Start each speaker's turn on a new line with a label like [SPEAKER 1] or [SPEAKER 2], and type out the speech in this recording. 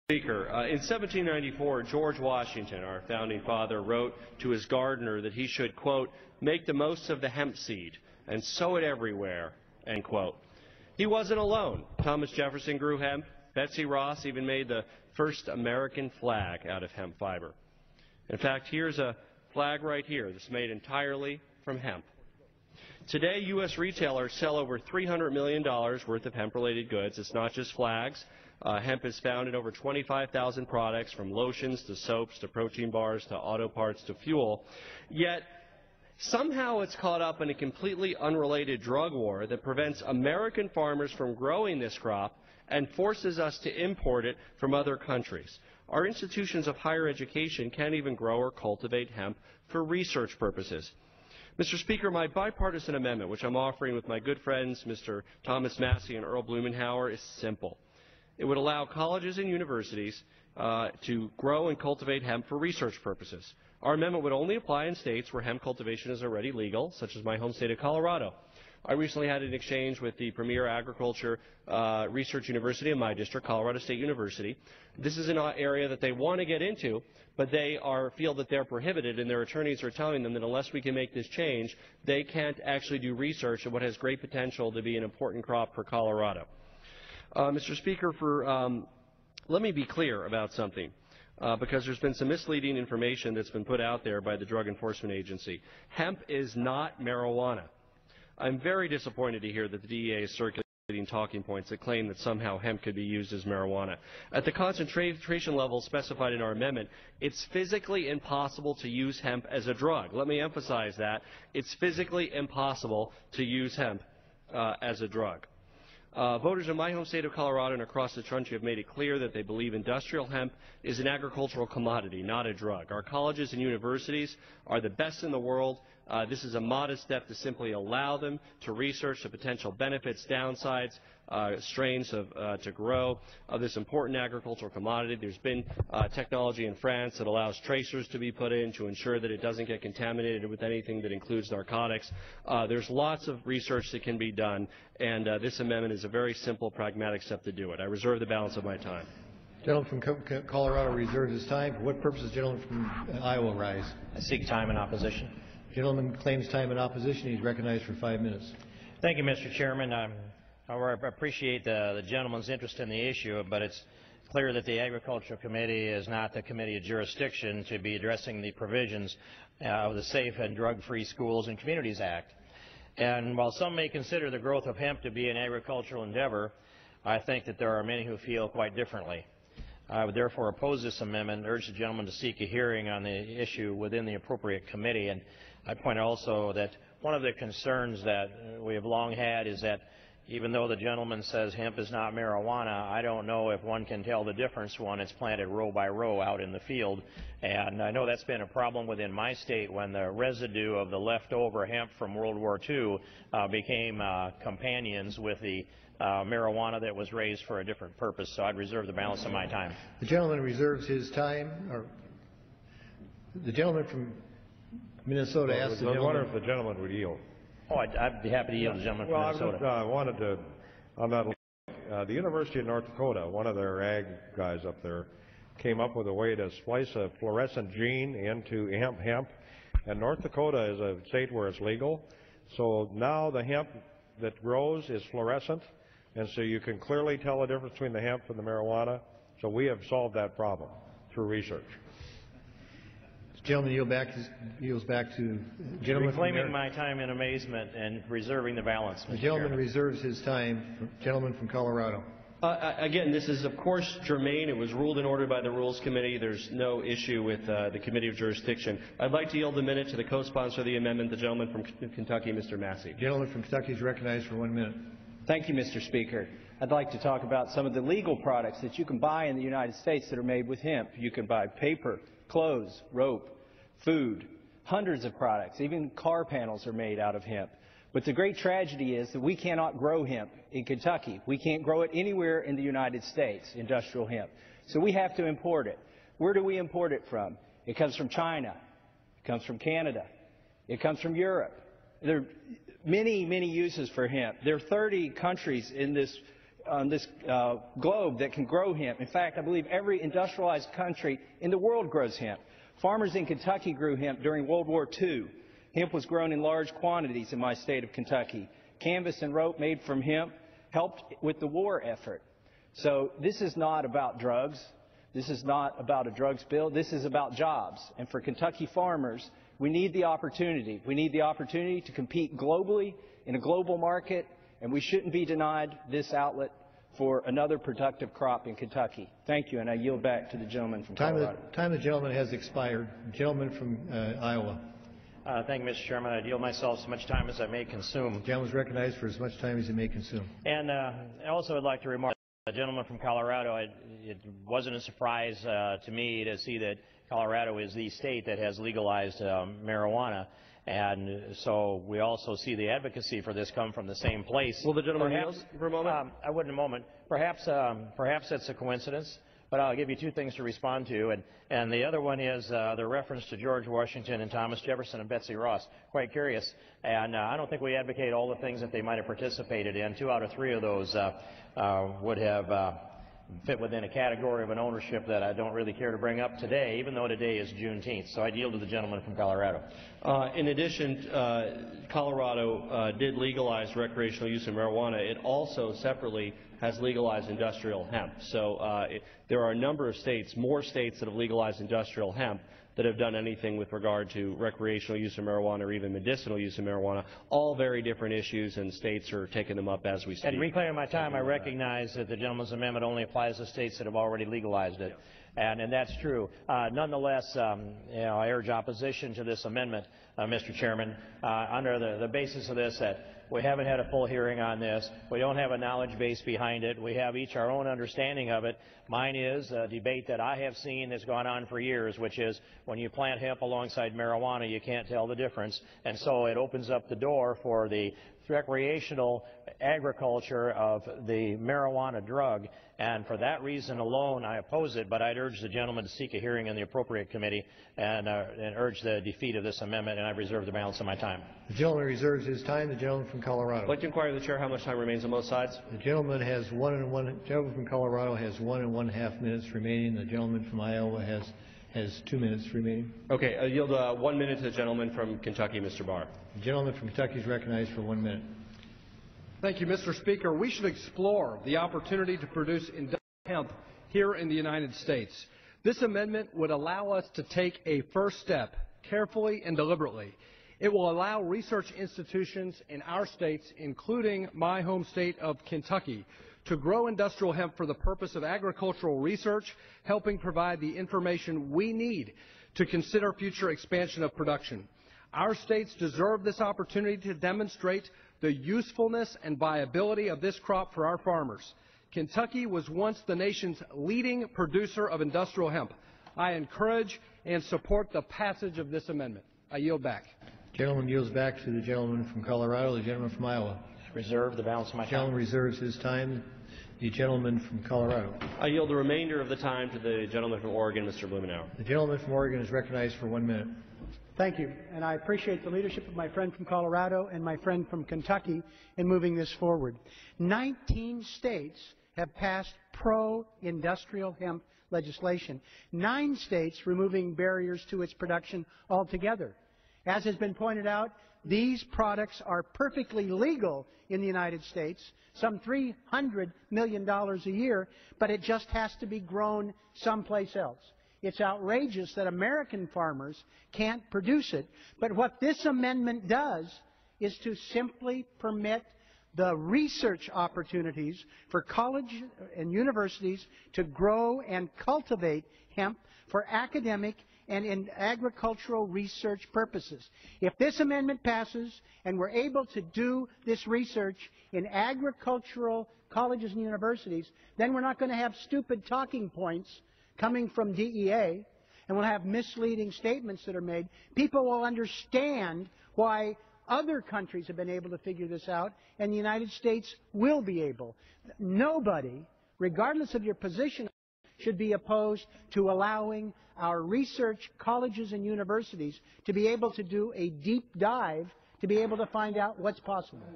[SPEAKER 1] Speaker, in 1794, George Washington, our founding father, wrote to his gardener that he should, quote, make the most of the hemp seed and sow it everywhere, end quote. He wasn't alone. Thomas Jefferson grew hemp. Betsy Ross even made the first American flag out of hemp fiber. In fact, here's a flag right here that's made entirely from hemp. Today, U.S. retailers sell over $300 million worth of hemp-related goods. It's not just flags. Hemp is found in over 25,000 products, from lotions to soaps to protein bars to auto parts to fuel. Yet, somehow it's caught up in a completely unrelated drug war that prevents American farmers from growing this crop and forces us to import it from other countries. Our institutions of higher education can't even grow or cultivate hemp for research purposes. Mr. Speaker, my bipartisan amendment, which I'm offering with my good friends Mr. Thomas Massie and Earl Blumenauer, is simple. It would allow colleges and universities to grow and cultivate hemp for research purposes. Our amendment would only apply in states where hemp cultivation is already legal, such as my home state of Colorado. I recently had an exchange with the premier agriculture research university in my district, Colorado State University. This is an area that they want to get into, but they feel that they're prohibited, and their attorneys are telling them that unless we can make this change, they can't actually do research in what has great potential to be an important crop for Colorado. Mr. Speaker, let me be clear about something, because there's been some misleading information that's been put out there by the Drug Enforcement Agency. Hemp is not marijuana. I'm very disappointed to hear that the DEA is circulating talking points that claim that somehow hemp could be used as marijuana. At the concentration level specified in our amendment, it's physically impossible to use hemp as a drug. Let me emphasize that. It's physically impossible to use hemp as a drug. Voters in my home state of Colorado and across the country have made it clear that they believe industrial hemp is an agricultural commodity, not a drug. Our colleges and universities are the best in the world. This is a modest step to simply allow them to research the potential benefits, downsides, strains to grow of this important agricultural commodity. There's been technology in France that allows tracers to be put in to ensure that it doesn't get contaminated with anything that includes narcotics. There's lots of research that can be done, and this amendment is a very simple, pragmatic step to do it. I reserve the balance of my time.
[SPEAKER 2] Gentleman from Colorado reserves his time. For what purpose does the gentleman from Iowa rise?
[SPEAKER 3] I seek time in opposition.
[SPEAKER 2] Gentleman claims time in opposition. He's recognized for 5 minutes.
[SPEAKER 3] Thank you, Mr. Chairman. I appreciate the gentleman's interest in the issue, but it's clear that the Agricultural Committee is not the committee of jurisdiction to be addressing the provisions of the Safe and Drug-Free Schools and Communities Act. And while some may consider the growth of hemp to be an agricultural endeavor, I think that there are many who feel quite differently. I would therefore oppose this amendment and urge the gentleman to seek a hearing on the issue within the appropriate committee. And I point also that one of the concerns that we have long had is that even though the gentleman says hemp is not marijuana, I don't know if one can tell the difference when it's planted row by row out in the field. And I know that's been a problem within my state when the residue of the leftover hemp from World War II became companions with the marijuana that was raised for a different purpose. So I'd reserve the balance of my time.
[SPEAKER 2] The gentleman reserves his time. Or the gentleman from Minnesota asked the gentleman.
[SPEAKER 4] I wonder if the gentleman would yield.
[SPEAKER 3] Oh, I'd be happy to yield the gentleman from Minnesota.
[SPEAKER 4] I wanted to, on that, the University of North Dakota, one of their ag guys up there, came up with a way to splice a fluorescent gene into hemp, and North Dakota is a state where it's legal. So now the hemp that grows is fluorescent, and so you can clearly tell the difference between the hemp and the marijuana. So we have solved that problem through research.
[SPEAKER 2] Gentleman yields back to gentleman.
[SPEAKER 3] Reclaiming my time in amazement and reserving the balance, Mr.
[SPEAKER 2] The gentleman
[SPEAKER 3] Chairman.
[SPEAKER 2] reserves his time. Gentleman from Colorado.
[SPEAKER 1] Again, this is, of course, germane. It was ruled and ordered by the Rules Committee. There's no issue with the Committee of Jurisdiction. I'd like to yield a minute to the co-sponsor of the amendment, the gentleman from Kentucky, Mr. Massey.
[SPEAKER 2] Gentleman from Kentucky is recognized for 1 minute.
[SPEAKER 5] Thank you, Mr. Speaker. I'd like to talk about some of the legal products that you can buy in the United States that are made with hemp. You can buy paper, clothes, rope, food, hundreds of products. Even car panels are made out of hemp. But the great tragedy is that we cannot grow hemp in Kentucky. We can't grow it anywhere in the United States, industrial hemp. So we have to import it. Where do we import it from? It comes from China. It comes from Canada. It comes from Europe. There are many, many uses for hemp. There are 30 countries in this globe that can grow hemp. In fact, I believe every industrialized country in the world grows hemp. Farmers in Kentucky grew hemp during World War II. Hemp was grown in large quantities in my state of Kentucky. Canvas and rope made from hemp helped with the war effort. So this is not about drugs. This is not about a drugs bill. This is about jobs. And for Kentucky farmers, we need the opportunity. We need the opportunity to compete globally in a global market, and we shouldn't be denied this outlet for another productive crop in Kentucky. Thank you, and I yield back to the gentleman from Colorado.
[SPEAKER 2] Time the gentleman has expired. The gentleman from Iowa.
[SPEAKER 3] Thank you, Mr. Chairman. I yield myself as much time as I may consume.
[SPEAKER 2] The gentleman is recognized for as much time as he may consume.
[SPEAKER 3] And I also would like to remark, the gentleman from Colorado, it wasn't a surprise to me to see that Colorado is the state that has legalized marijuana. And so we also see the advocacy for this come from the same place.
[SPEAKER 1] Will the gentleman yield for a moment?
[SPEAKER 3] I would in a moment. Perhaps it's a coincidence, but I'll give you two things to respond to. And the other one is the reference to George Washington and Thomas Jefferson and Betsy Ross. Quite curious. And I don't think we advocate all the things that they might have participated in. 2 out of 3 of those would have fit within a category of an ownership that I don't really care to bring up today, even though today is Juneteenth. So I'd yield to the gentleman from Colorado.
[SPEAKER 1] In addition, Colorado did legalize recreational use of marijuana. It also separately has legalized industrial hemp. So there are a number of states, more states that have legalized industrial hemp that have done anything with regard to recreational use of marijuana or even medicinal use of marijuana. All very different issues, and states are taking them up as we speak.
[SPEAKER 3] And reclaiming my time, I recognize that the gentleman's amendment only applies to states that have already legalized it. And that's true. Nonetheless, I urge opposition to this amendment, Mr. Chairman, under the basis of this, that we haven't had a full hearing on this. We don't have a knowledge base behind it. We have each our own understanding of it. Mine is a debate that I have seen that's gone on for years, which is when you plant hemp alongside marijuana, you can't tell the difference. And so it opens up the door for the recreational agriculture of the marijuana drug, and for that reason alone I oppose it, but I'd urge the gentleman to seek a hearing in the appropriate committee and urge the defeat of this amendment, and I reserve the balance of my time.
[SPEAKER 2] The gentleman reserves his time. The gentleman from Colorado.
[SPEAKER 1] I'd like to inquire of the Chair how much time remains on both sides.
[SPEAKER 2] The gentleman has gentleman from Colorado has 1 1/2 minutes remaining. The gentleman from Iowa has 2 minutes remaining.
[SPEAKER 1] Okay, I yield 1 minute to the gentleman from Kentucky, Mr. Barr.
[SPEAKER 2] The gentleman from Kentucky is recognized for 1 minute.
[SPEAKER 6] Thank you, Mr. Speaker. We should explore the opportunity to produce industrial hemp here in the United States. This amendment would allow us to take a first step, carefully and deliberately. It will allow research institutions in our states, including my home state of Kentucky, to grow industrial hemp for the purpose of agricultural research, helping provide the information we need to consider future expansion of production. Our states deserve this opportunity to demonstrate the usefulness and viability of this crop for our farmers. Kentucky was once the nation's leading producer of industrial hemp. I encourage and support the passage of this amendment. I yield back.
[SPEAKER 2] The gentleman yields back to the gentleman from Colorado. The gentleman from Iowa.
[SPEAKER 3] Reserve the balance of my time.
[SPEAKER 2] The gentleman reserves his time. The gentleman from Colorado.
[SPEAKER 1] I yield the remainder of the time to the gentleman from Oregon, Mr. Blumenauer.
[SPEAKER 2] The gentleman from Oregon is recognized for 1 minute.
[SPEAKER 7] Thank you, and I appreciate the leadership of my friend from Colorado and my friend from Kentucky in moving this forward. 19 states have passed pro-industrial hemp legislation. 9 states removing barriers to its production altogether. As has been pointed out, these products are perfectly legal in the United States, some $300 million a year, but it just has to be grown someplace else. It's outrageous that American farmers can't produce it. But what this amendment does is to simply permit the research opportunities for colleges and universities to grow and cultivate hemp for academic and in agricultural research purposes. If this amendment passes and we're able to do this research in agricultural colleges and universities, then we're not going to have stupid talking points coming from DEA, and we'll have misleading statements that are made. People will understand why other countries have been able to figure this out, and the United States will be able. Nobody, regardless of your position, should be opposed to allowing our research colleges and universities to be able to do a deep dive to be able to find out what's possible.